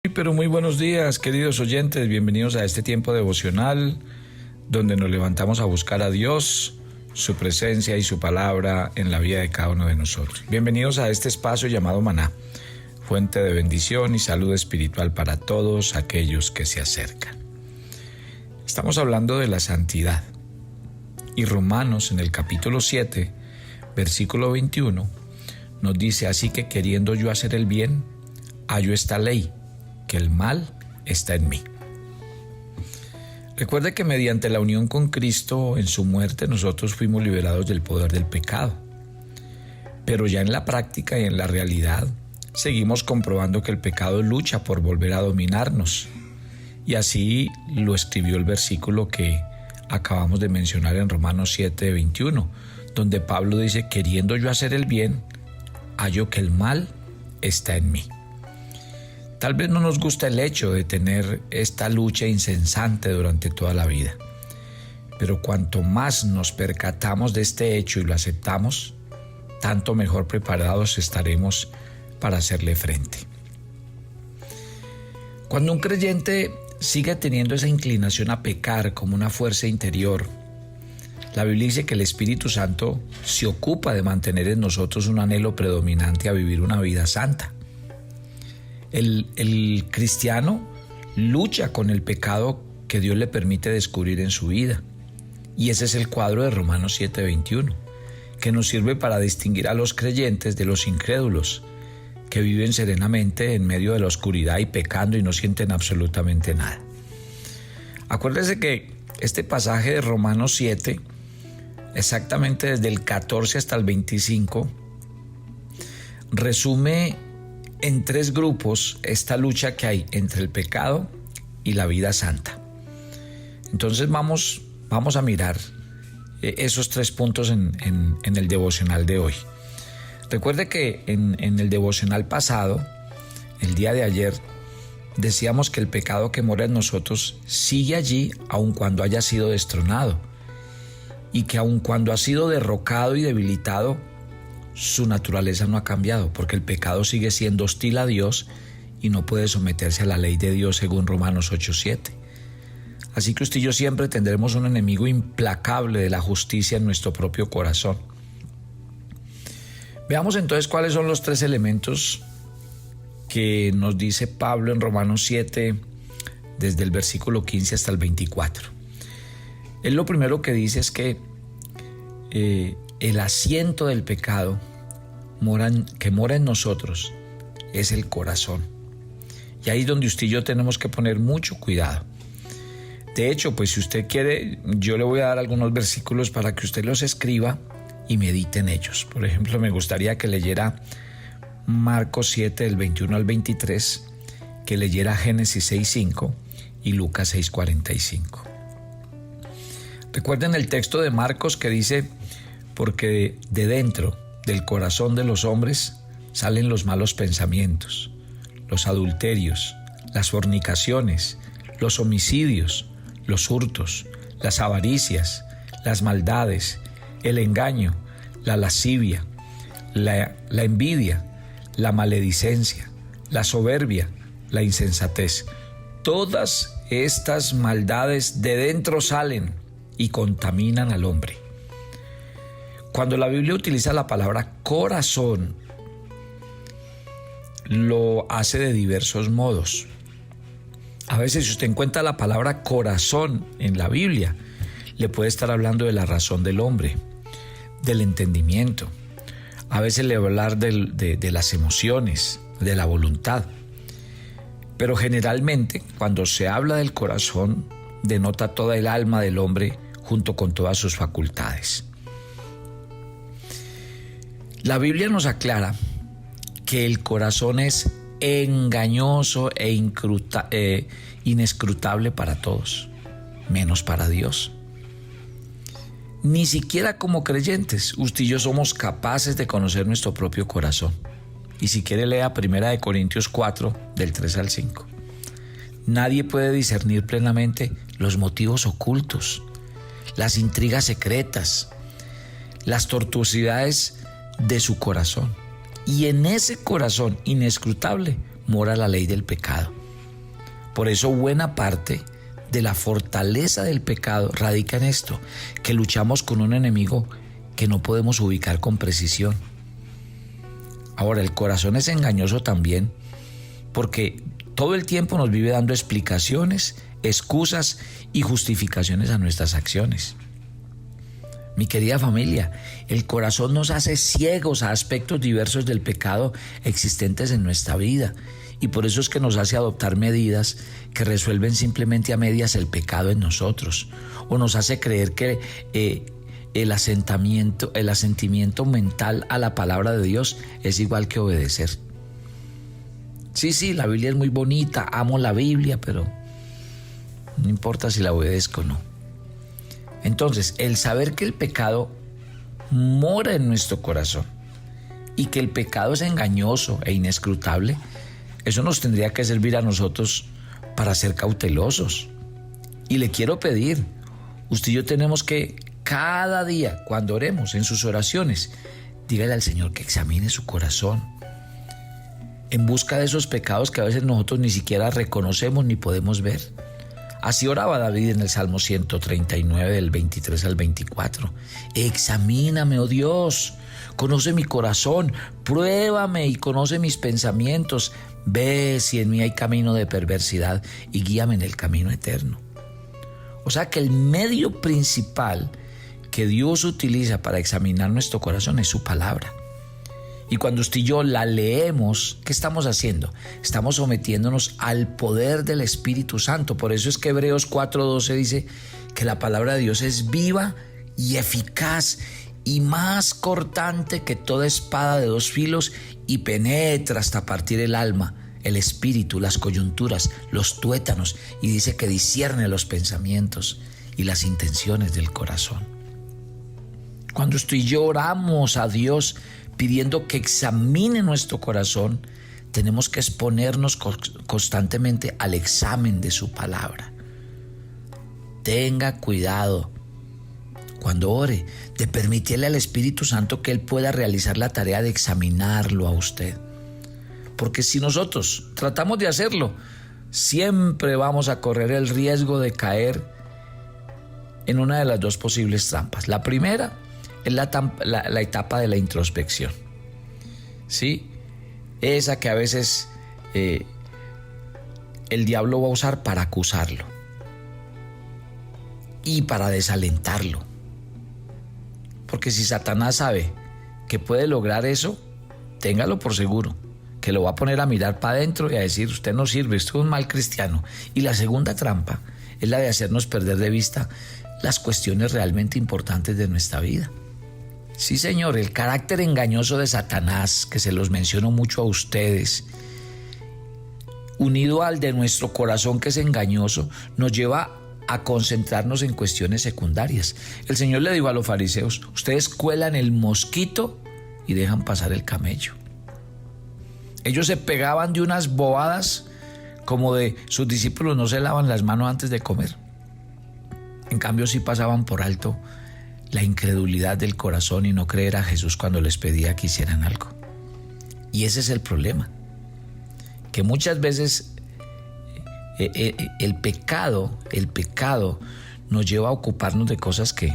Pero muy buenos días, queridos oyentes, bienvenidos a este tiempo devocional donde nos levantamos a buscar a Dios, su presencia y su palabra en la vida de cada uno de nosotros. Bienvenidos a este espacio llamado Maná, fuente de bendición y salud espiritual para todos aquellos que se acercan. Estamos hablando de la santidad y Romanos en el capítulo 7, versículo 21, nos dice: así que queriendo yo hacer el bien, hallo esta ley, que el mal está en mí. Recuerde que mediante la unión con Cristo en su muerte nosotros fuimos liberados del poder del pecado. Pero ya en la práctica y en la realidad seguimos comprobando que el pecado lucha por volver a dominarnos. Y así lo escribió el versículo que acabamos de mencionar en Romanos 7, 21, donde Pablo dice: queriendo yo hacer el bien, hallo que el mal está en mí. Tal vez no nos gusta el hecho de tener esta lucha incesante durante toda la vida, pero cuanto más nos percatamos de este hecho y lo aceptamos, tanto mejor preparados estaremos para hacerle frente. Cuando un creyente sigue teniendo esa inclinación a pecar como una fuerza interior, la Biblia dice que el Espíritu Santo se ocupa de mantener en nosotros un anhelo predominante a vivir una vida santa. El cristiano lucha con el pecado que Dios le permite descubrir en su vida. Y ese es el cuadro de Romanos 7:21, que nos sirve para distinguir a los creyentes de los incrédulos, que viven serenamente en medio de la oscuridad y pecando y no sienten absolutamente nada. Acuérdese que este pasaje de Romanos 7, exactamente desde el 14 hasta el 25, resume en tres grupos esta lucha que hay entre el pecado y la vida santa. Entonces vamos a mirar esos tres puntos en el devocional de hoy. Recuerde que en el devocional pasado, el día de ayer, decíamos que el pecado que mora en nosotros sigue allí aun cuando haya sido destronado, y que aun cuando ha sido derrocado y debilitado, su naturaleza no ha cambiado, porque el pecado sigue siendo hostil a Dios y no puede someterse a la ley de Dios según Romanos 8:7. Así que usted y yo siempre tendremos un enemigo implacable de la justicia en nuestro propio corazón. Veamos entonces cuáles son los tres elementos que nos dice Pablo en Romanos 7, desde el versículo 15 hasta el 24. Él lo primero que dice es que el asiento del pecado que mora en nosotros es el corazón. Y ahí es donde usted y yo tenemos que poner mucho cuidado. De hecho, pues si usted quiere, yo le voy a dar algunos versículos para que usted los escriba y medite en ellos. Por ejemplo, me gustaría que leyera Marcos 7, del 21 al 23, que leyera Génesis 6:5 y Lucas 6:45. Recuerden el texto de Marcos que dice: porque de dentro del corazón de los hombres salen los malos pensamientos, los adulterios, las fornicaciones, los homicidios, los hurtos, las avaricias, las maldades, el engaño, la lascivia, la envidia, la maledicencia, la soberbia, la insensatez. Todas estas maldades de dentro salen y contaminan al hombre. Cuando la Biblia utiliza la palabra corazón, lo hace de diversos modos. A veces, si usted encuentra la palabra corazón en la Biblia, le puede estar hablando de la razón del hombre, del entendimiento. A veces le va a hablar de las emociones, de la voluntad. Pero generalmente, cuando se habla del corazón, denota toda el alma del hombre junto con todas sus facultades. La Biblia nos aclara que el corazón es engañoso e inescrutable para todos, menos para Dios. Ni siquiera como creyentes, usted y yo somos capaces de conocer nuestro propio corazón. Y si quiere, lea 1 Corintios 4, del 3 al 5. Nadie puede discernir plenamente los motivos ocultos, las intrigas secretas, las tortuosidades de su corazón. Y en ese corazón inescrutable mora la ley del pecado. Por eso buena parte de la fortaleza del pecado radica en esto, que luchamos con un enemigo que no podemos ubicar con precisión. Ahora, el corazón es engañoso también porque todo el tiempo nos vive dando explicaciones, excusas y justificaciones a nuestras acciones. Mi querida familia, el corazón nos hace ciegos a aspectos diversos del pecado existentes en nuestra vida, y por eso es que nos hace adoptar medidas que resuelven simplemente a medias el pecado en nosotros, o nos hace creer que el asentimiento mental a la palabra de Dios es igual que obedecer. Sí, la Biblia es muy bonita, amo la Biblia, pero no importa si la obedezco o no. Entonces, el saber que el pecado mora en nuestro corazón y que el pecado es engañoso e inescrutable, eso nos tendría que servir a nosotros para ser cautelosos. Y le quiero pedir, usted y yo tenemos que cada día, cuando oremos en sus oraciones, dígale al Señor que examine su corazón en busca de esos pecados que a veces nosotros ni siquiera reconocemos ni podemos ver. Así oraba David en el Salmo 139, del 23 al 24. Examíname, oh Dios, conoce mi corazón, pruébame y conoce mis pensamientos. Ve si en mí hay camino de perversidad y guíame en el camino eterno. O sea que el medio principal que Dios utiliza para examinar nuestro corazón es su palabra. Y cuando usted y yo la leemos, ¿qué estamos haciendo? Estamos sometiéndonos al poder del Espíritu Santo. Por eso es que Hebreos 4:12 dice que la palabra de Dios es viva y eficaz y más cortante que toda espada de dos filos y penetra hasta partir el alma, el espíritu, las coyunturas, los tuétanos, y dice que discierne los pensamientos y las intenciones del corazón. Cuando usted y yo oramos a Dios pidiendo que examine nuestro corazón, tenemos que exponernos constantemente al examen de su palabra. Tenga cuidado cuando ore de permitirle al Espíritu Santo que Él pueda realizar la tarea de examinarlo a usted. Porque si nosotros tratamos de hacerlo, siempre vamos a correr el riesgo de caer en una de las dos posibles trampas. La primera es la etapa de la introspección, ¿sí? Esa que a veces el diablo va a usar para acusarlo y para desalentarlo. Porque si Satanás sabe que puede lograr eso, téngalo por seguro, que lo va a poner a mirar para adentro y a decir: usted no sirve, usted es un mal cristiano. Y la segunda trampa es la de hacernos perder de vista las cuestiones realmente importantes de nuestra vida. Sí, señor, el carácter engañoso de Satanás, que se los menciono mucho a ustedes, unido al de nuestro corazón, que es engañoso, nos lleva a concentrarnos en cuestiones secundarias. El Señor le dijo a los fariseos: ustedes cuelan el mosquito y dejan pasar el camello. Ellos se pegaban de unas bobadas como de sus discípulos no se lavan las manos antes de comer. En cambio, sí pasaban por alto la incredulidad del corazón y no creer a Jesús cuando les pedía que hicieran algo. Y ese es el problema, que muchas veces el pecado nos lleva a ocuparnos de cosas que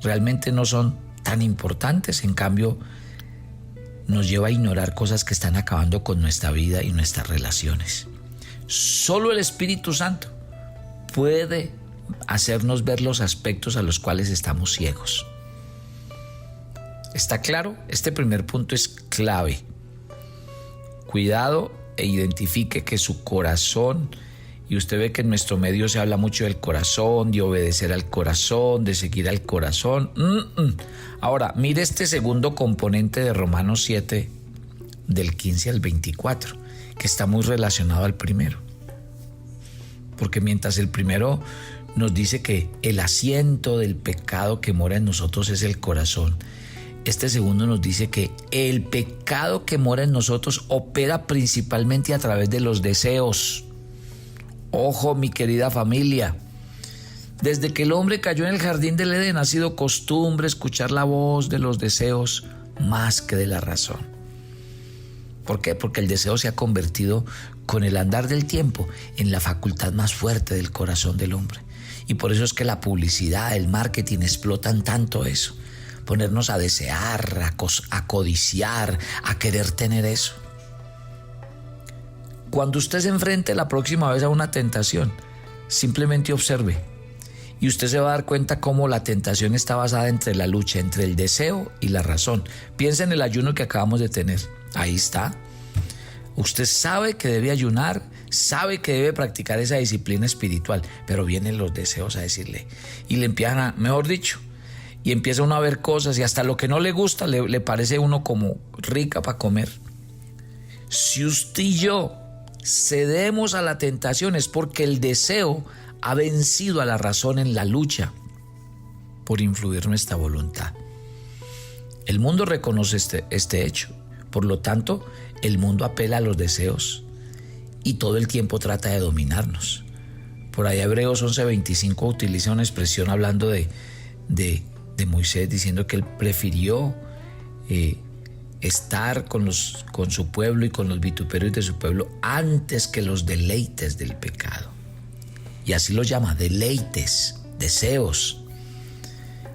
realmente no son tan importantes. En cambio, nos lleva a ignorar cosas que están acabando con nuestra vida y nuestras relaciones. Solo el Espíritu Santo puede hacernos ver los aspectos a los cuales estamos ciegos. ¿Está claro? Este primer punto es clave. Cuidado e identifique que su corazón, y usted ve que en nuestro medio se habla mucho del corazón, de obedecer al corazón, de seguir al corazón. Ahora, mire este segundo componente de Romanos 7, del 15 al 24, que está muy relacionado al primero. Porque mientras el primero nos dice que el asiento del pecado que mora en nosotros es el corazón, este segundo nos dice que el pecado que mora en nosotros opera principalmente a través de los deseos. Ojo, mi querida familia, desde que el hombre cayó en el jardín del Edén ha sido costumbre escuchar la voz de los deseos más que de la razón. ¿Por qué? Porque el deseo se ha convertido con el andar del tiempo en la facultad más fuerte del corazón del hombre. Y por eso es que la publicidad, el marketing explotan tanto eso. Ponernos a desear, a codiciar, a querer tener eso. Cuando usted se enfrente la próxima vez a una tentación, simplemente observe. Y usted se va a dar cuenta cómo la tentación está basada entre la lucha, entre el deseo y la razón. Piensa en el ayuno que acabamos de tener. Ahí está. Usted sabe que debe ayunar, sabe que debe practicar esa disciplina espiritual, pero vienen los deseos a decirle. Y le empiezan a, mejor dicho, y empieza uno a ver cosas y hasta lo que no le gusta le parece a uno como rica para comer. Si usted y yo cedemos a la tentación es porque el deseo ha vencido a la razón en la lucha por influir nuestra voluntad. El mundo reconoce este hecho. Por lo tanto, el mundo apela a los deseos y todo el tiempo trata de dominarnos. Por ahí Hebreos 11:25 utiliza una expresión hablando de Moisés, diciendo que él prefirió estar con su pueblo y con los vituperios de su pueblo antes que los deleites del pecado. Y así lo llama, deleites, deseos.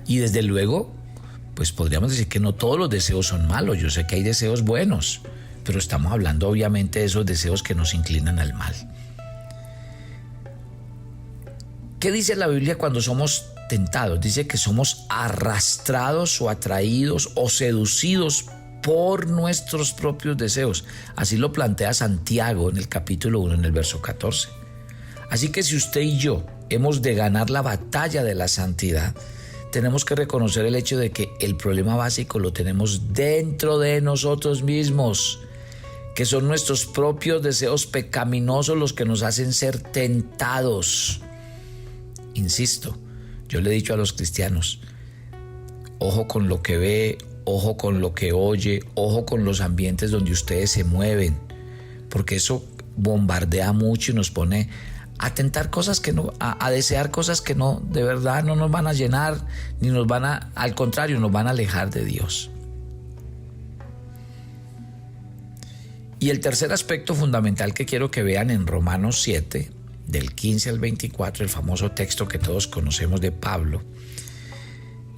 Y desde luego, pues podríamos decir que no todos los deseos son malos. Yo sé que hay deseos buenos, pero estamos hablando obviamente de esos deseos que nos inclinan al mal. ¿Qué dice la Biblia cuando somos tentados? Dice que somos arrastrados o atraídos o seducidos por nuestros propios deseos. Así lo plantea Santiago en el capítulo 1, en el verso 14. Así que si usted y yo hemos de ganar la batalla de la santidad, tenemos que reconocer el hecho de que el problema básico lo tenemos dentro de nosotros mismos, que son nuestros propios deseos pecaminosos los que nos hacen ser tentados. Insisto, yo le he dicho a los cristianos, ojo con lo que ve, ojo con lo que oye, ojo con los ambientes donde ustedes se mueven, porque eso bombardea mucho y nos pone a tentar cosas que no, a desear cosas que no, de verdad no nos van a llenar, ni nos van a, al contrario, nos van a alejar de Dios. Y el tercer aspecto fundamental que quiero que vean en Romanos 7, del 15 al 24, el famoso texto que todos conocemos de Pablo,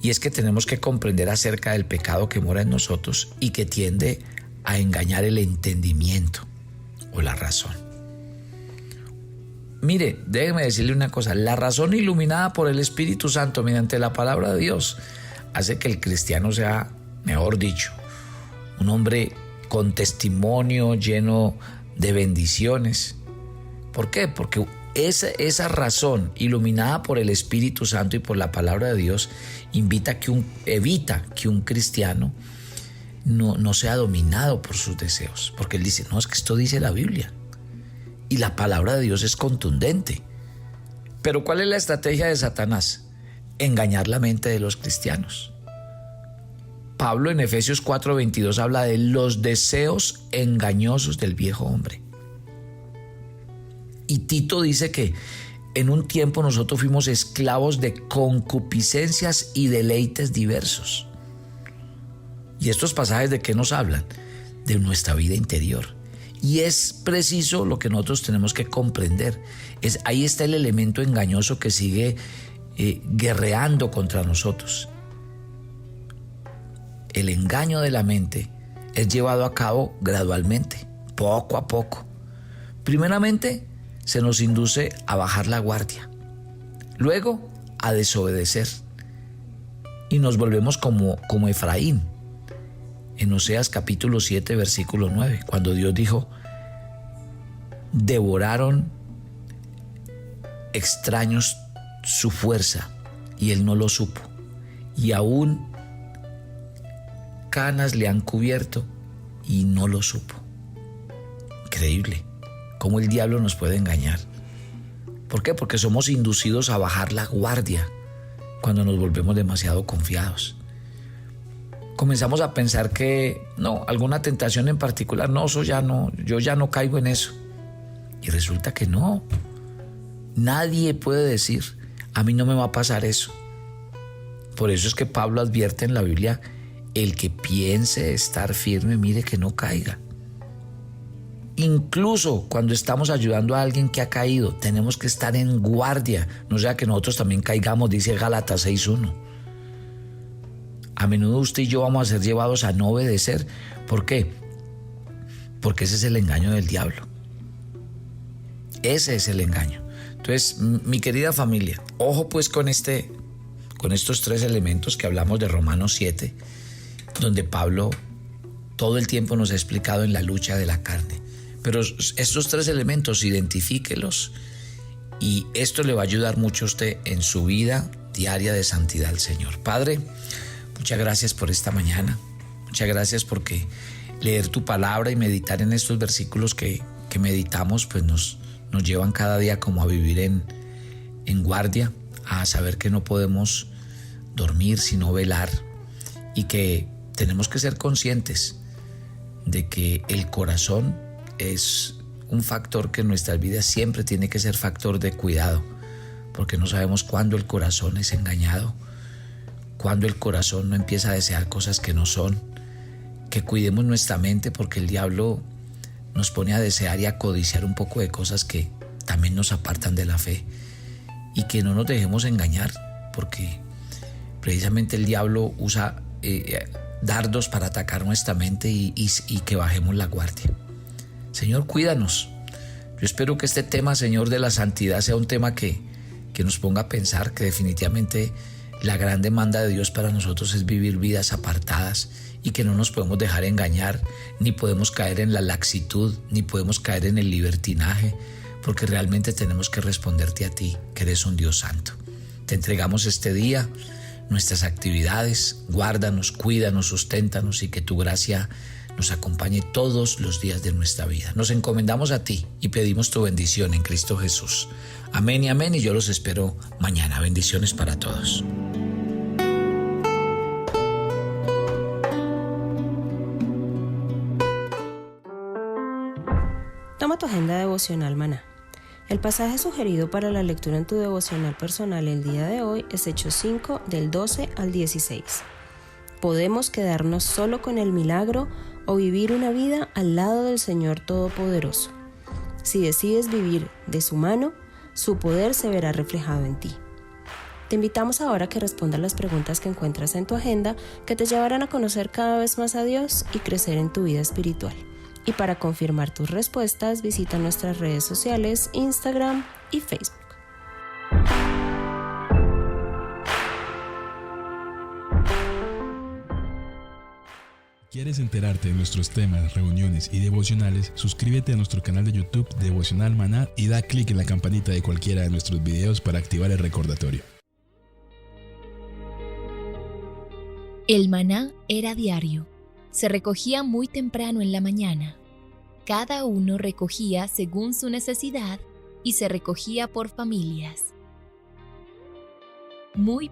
y es que tenemos que comprender acerca del pecado que mora en nosotros y que tiende a engañar el entendimiento o la razón. Mire, déjeme decirle una cosa, la razón iluminada por el Espíritu Santo mediante la palabra de Dios hace que el cristiano sea, mejor dicho, un hombre con testimonio lleno de bendiciones. ¿Por qué? Porque esa razón iluminada por el Espíritu Santo y por la palabra de Dios evita que un cristiano no sea dominado por sus deseos. Porque él dice, no, es que esto dice la Biblia. Y la palabra de Dios es contundente. Pero ¿cuál es la estrategia de Satanás? Engañar la mente de los cristianos. Pablo en Efesios 4:22 habla de los deseos engañosos del viejo hombre. Y Tito dice que en un tiempo nosotros fuimos esclavos de concupiscencias y deleites diversos. ¿Y estos pasajes de qué nos hablan? De nuestra vida interior. Y es preciso lo que nosotros tenemos que comprender. Ahí está el elemento engañoso que sigue guerreando contra nosotros. El engaño de la mente es llevado a cabo gradualmente, poco a poco. Primeramente, se nos induce a bajar la guardia. Luego, a desobedecer. Y nos volvemos como Efraín. En Oseas capítulo 7, versículo 9, cuando Dios dijo, devoraron extraños su fuerza y él no lo supo. Y aún canas le han cubierto y no lo supo. Increíble cómo el diablo nos puede engañar. ¿Por qué? Porque somos inducidos a bajar la guardia cuando nos volvemos demasiado confiados. Comenzamos a pensar que no, alguna tentación en particular, no, eso ya no, yo ya no caigo en eso. Y resulta que no. Nadie puede decir, a mí no me va a pasar eso. Por eso es que Pablo advierte en la Biblia, el que piense estar firme, mire que no caiga. Incluso cuando estamos ayudando a alguien que ha caído, tenemos que estar en guardia, no sea que nosotros también caigamos, dice Gálatas 6:1. A menudo usted y yo vamos a ser llevados a no obedecer. ¿Por qué? Porque ese es el engaño del diablo. Ese es el engaño. Entonces, mi querida familia, ojo pues con estos 3 elementos que hablamos de Romanos 7, donde Pablo todo el tiempo nos ha explicado en la lucha de la carne. Pero estos 3 elementos, identifíquelos, y esto le va a ayudar mucho a usted en su vida diaria de santidad al Señor. Padre, muchas gracias por esta mañana. Muchas gracias porque leer tu palabra y meditar en estos versículos que meditamos, pues nos llevan cada día como a vivir en guardia, a saber que no podemos dormir sino velar, y que tenemos que ser conscientes de que el corazón es un factor que en nuestras vidas siempre tiene que ser factor de cuidado, porque no sabemos cuándo el corazón es engañado, cuándo el corazón no empieza a desear cosas que no son. Que cuidemos nuestra mente, porque el diablo nos pone a desear y a codiciar un poco de cosas que también nos apartan de la fe, y que no nos dejemos engañar, porque precisamente el diablo usa dardos para atacar nuestra mente y que bajemos la guardia. Señor, cuídanos. Yo espero que este tema, Señor, de la santidad sea un tema que nos ponga a pensar que definitivamente la gran demanda de Dios para nosotros es vivir vidas apartadas, y que no nos podemos dejar engañar, ni podemos caer en la laxitud, ni podemos caer en el libertinaje, porque realmente tenemos que responderte a ti, que eres un Dios santo. Te entregamos este día, nuestras actividades, guárdanos, cuídanos, susténtanos, y que tu gracia nos acompañe todos los días de nuestra vida. Nos encomendamos a ti y pedimos tu bendición en Cristo Jesús. Amén y amén, y yo los espero mañana. Bendiciones para todos. Toma tu agenda devocional Maná. El pasaje sugerido para la lectura en tu devocional personal el día de hoy es Hechos 5, del 12 al 16. Podemos quedarnos solo con el milagro o vivir una vida al lado del Señor Todopoderoso. Si decides vivir de su mano, su poder se verá reflejado en ti. Te invitamos ahora a que respondas las preguntas que encuentras en tu agenda, que te llevarán a conocer cada vez más a Dios y crecer en tu vida espiritual. Y para confirmar tus respuestas, visita nuestras redes sociales, Instagram y Facebook. ¿Quieres enterarte de nuestros temas, reuniones y devocionales? Suscríbete a nuestro canal de YouTube Devocional Maná y da clic en la campanita de cualquiera de nuestros videos para activar el recordatorio. El maná era diario. Se recogía muy temprano en la mañana. Cada uno recogía según su necesidad y se recogía por familias.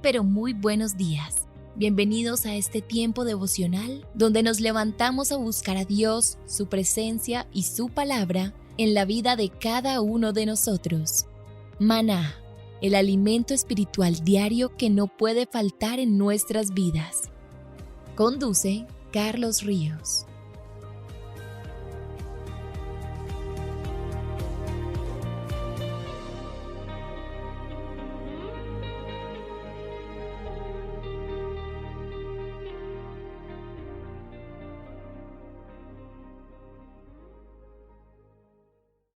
Pero muy buenos días. Bienvenidos a este tiempo devocional donde nos levantamos a buscar a Dios, su presencia y su palabra en la vida de cada uno de nosotros. Maná, el alimento espiritual diario que no puede faltar en nuestras vidas. Conduce Carlos Ríos.